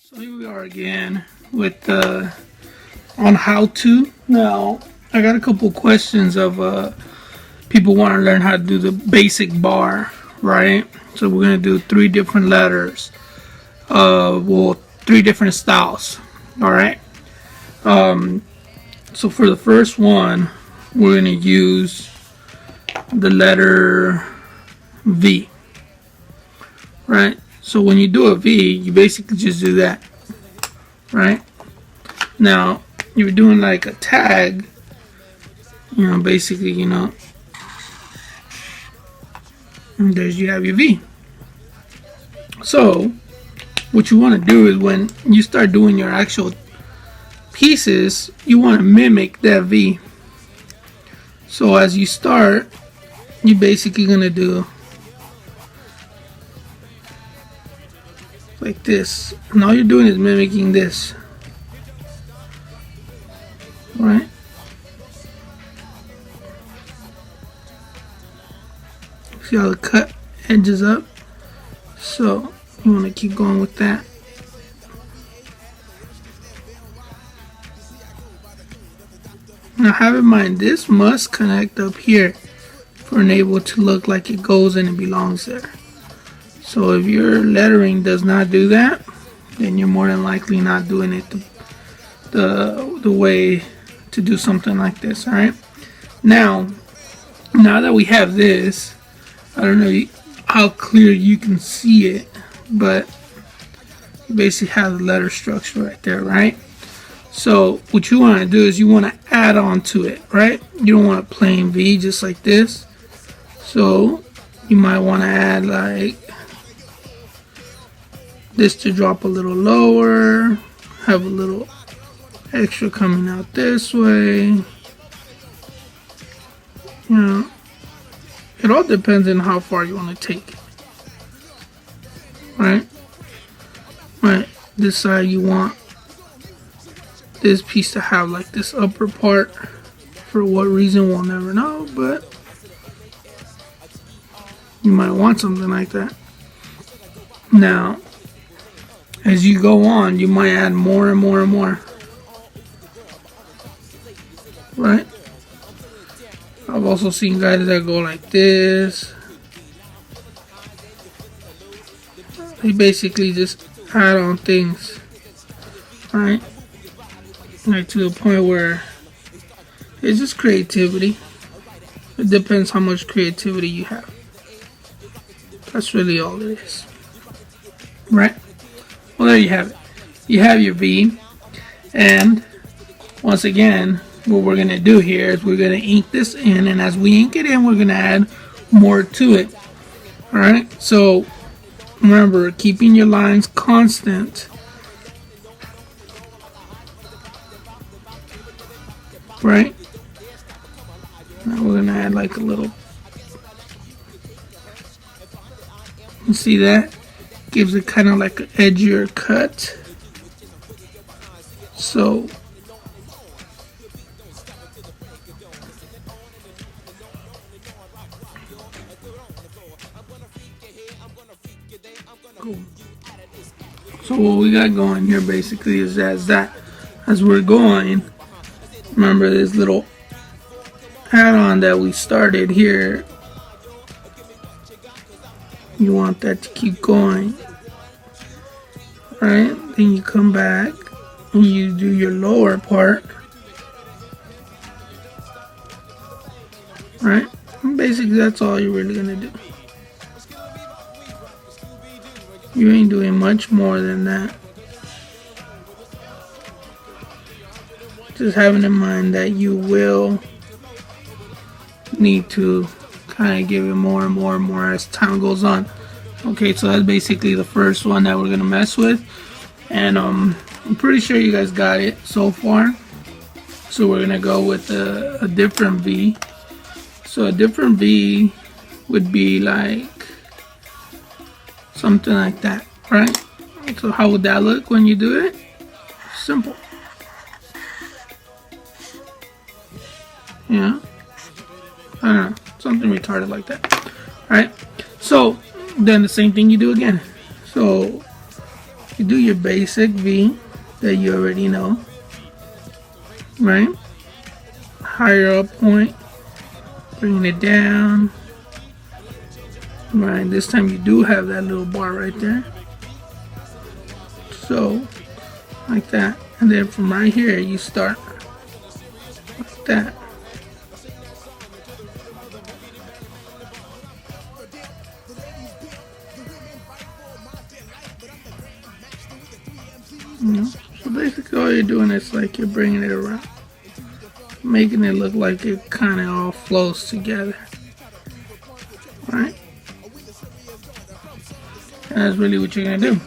So here we are again with on how to. Now I got a couple questions of people want to learn how to do the basic bar, right? So we're gonna do three different letters, three different styles. All right. So for the first one, we're gonna use the letter V, right? So when you do a V, you basically just do that, right? Now, if you're doing like a tag, basically, there's you have your V. So, what you want to do is when you start doing your actual pieces, you want to mimic that V. So as you start, you're basically going to do like this. And all you're doing is mimicking this. Right? See how the cut edges up? So you want to keep going with that. Now have in mind, this must connect up here for enable to look like it goes and it belongs there. So if your lettering does not do that, then you're more than likely not doing it the way to do something like this. All right. Now that we have this, I don't know how clear you can see it, but you basically have the letter structure right there, right? So what you want to do is you want to add on to it, right? You don't want a plain V just like this. So you might want to add like this to drop a little lower, have a little extra coming out this way. It all depends on how far you want to take it, right? Right, this side you want this piece to have like this upper part. For what reason, we'll never know, but you might want something like that. Now, as you go on, you might add more and more and more. Right? I've also seen guys that go like this. They basically just add on things. Right? Like to the point where it's just creativity. It depends how much creativity you have. That's really all it is. Right? Well, there you have it. You have your V. And once again, what we're going to do here is we're going to ink this in. And as we ink it in, we're going to add more to it. Alright? So, remember, keeping your lines constant. Right? Now we're going to add like a little. You see that? Gives it kind of like an edgier cut. So cool. So what we got going here basically is as we're going, remember this little add-on that we started here. You want that to keep going. Right? Then you come back and you do your lower part. Right? And basically that's all you're really gonna do. You ain't doing much more than that. Just having in mind that you will need to kind of give it more and more and more as time goes on. Okay, so that's basically the first one that we're gonna mess with, and I'm pretty sure you guys got it so far. So we're gonna go with a different V. So a different V would be like something like that, right? So how would that look when you do it? Simple. Yeah, I don't know, something retarded like that. Right? So then the same thing you do again. So You do your basic V that you already know, right? Higher up point, bringing it down. Right, this time you do have that little bar right there. So, like that. And then from right here, you start like that. So basically all you're doing is like you're bringing it around, making it look like it kind of all flows together, right? And that's really what you're gonna do.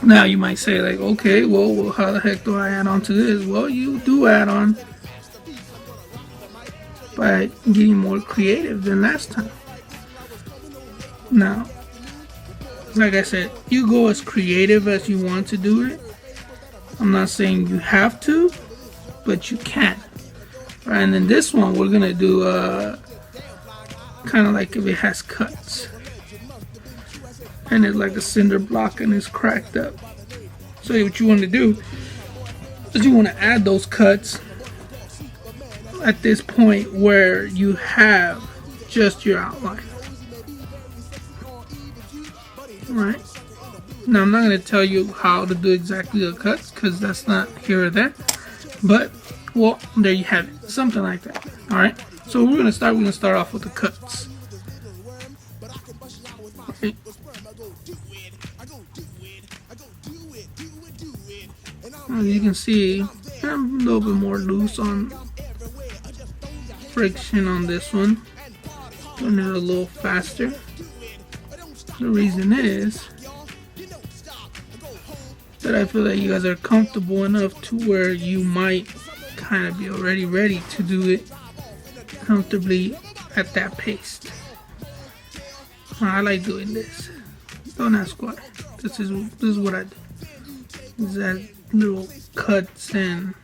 Now you might say like, okay, well how the heck do I add on to this? Well, you do add on by getting more creative than last time. Now, like I said, you go as creative as you want to do it. I'm not saying you have to, but you can. Right, and then this one we're gonna do kind of like if it has cuts, and it's like a cinder block and it's cracked up. So what you want to do is you want to add those cuts at this point where you have just your outline. Right. Now I'm not going to tell you how to do exactly the cuts because that's not here or there. But well, there you have it, something like that. All right. So we're going to start off with the cuts. Okay. As you can see, I'm a little bit more loose on friction on this one. Doing it a little faster. The reason is that I feel that you guys are comfortable enough to where you might kind of be already ready to do it comfortably at that pace. I like doing this. Don't ask why. This is what I do. Is that little cuts and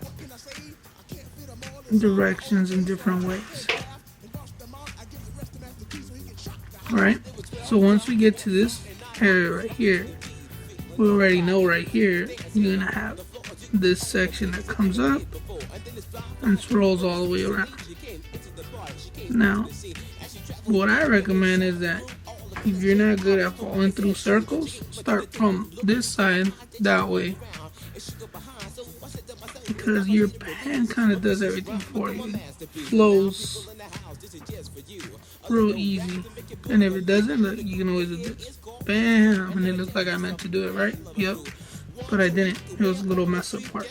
directions in different ways. Alright, so once we get to this area right here, we already know right here you're gonna have this section that comes up and swirls all the way around. Now, what I recommend is that if you're not good at following through circles, start from this side that way, because your pen kind of does everything for you. It flows real easy, and if it doesn't, look, you can always do this. Bam, and it looks like I meant to do it, right? Yep, but I didn't. It was a little mess up part.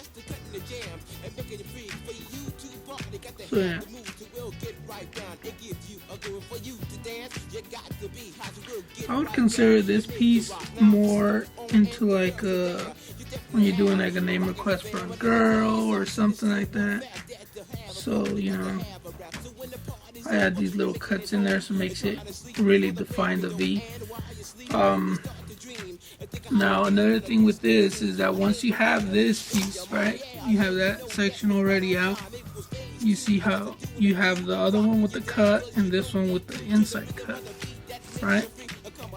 So yeah. I would consider this piece more into like when you're doing like a name request for a girl or something like that. So, you know, I add these little cuts in there so it makes it really define the V. Now another thing with this is that once you have this piece, right, you have that section already out. You see how you have the other one with the cut and this one with the inside cut, right?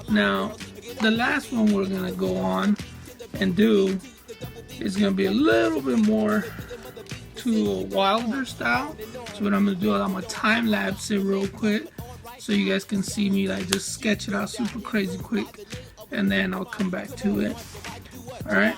Now the last one we're gonna go on and do is gonna be a little bit more to a wilder style. So what I'm gonna do is I'm gonna time lapse it real quick so you guys can see me like just sketch it out super crazy quick, and then I'll come back to it. All right.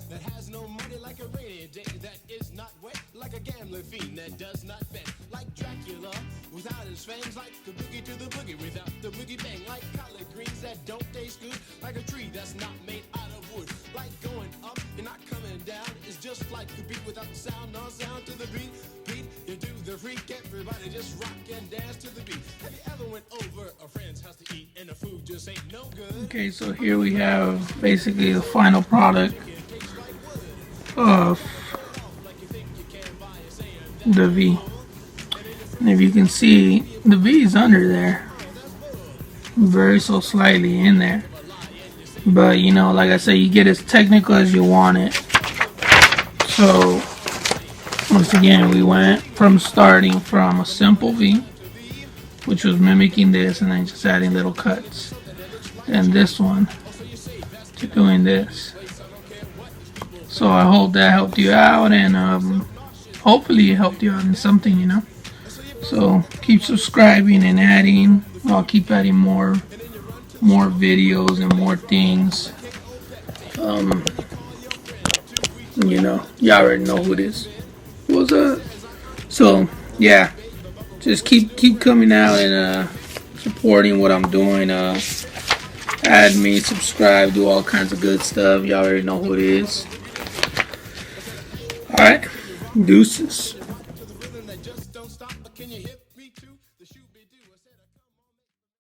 That has no money like a rainy day, that is not wet like a gambler fiend that does not bet like Dracula without his fangs, like the boogie to the boogie without the boogie bang, like collard greens that don't taste good, like a tree that's not made out of wood, like going up and not coming down. It's just like the beat without the sound, no sound to the beat. Beat, you do the freak, everybody just rock and dance to the beat. Have you ever went over a friend's house to eat and the food just ain't no good? Okay, so here we have basically the final product of the V. And if you can see, the V is under there, very so slightly in there, but you know, like I said, you get as technical as you want it. So once again, we went from starting from a simple V, which was mimicking this, and then just adding little cuts, than this one to doing this. So I hope that helped you out, and hopefully it helped you out in something, you know. So keep subscribing and adding. I'll keep adding more videos and more things. You know, y'all already know who it is. What's up? So yeah, just keep coming out and supporting what I'm doing. Add me, subscribe, do all kinds of good stuff. Y'all already know who it is. Alright, deuces.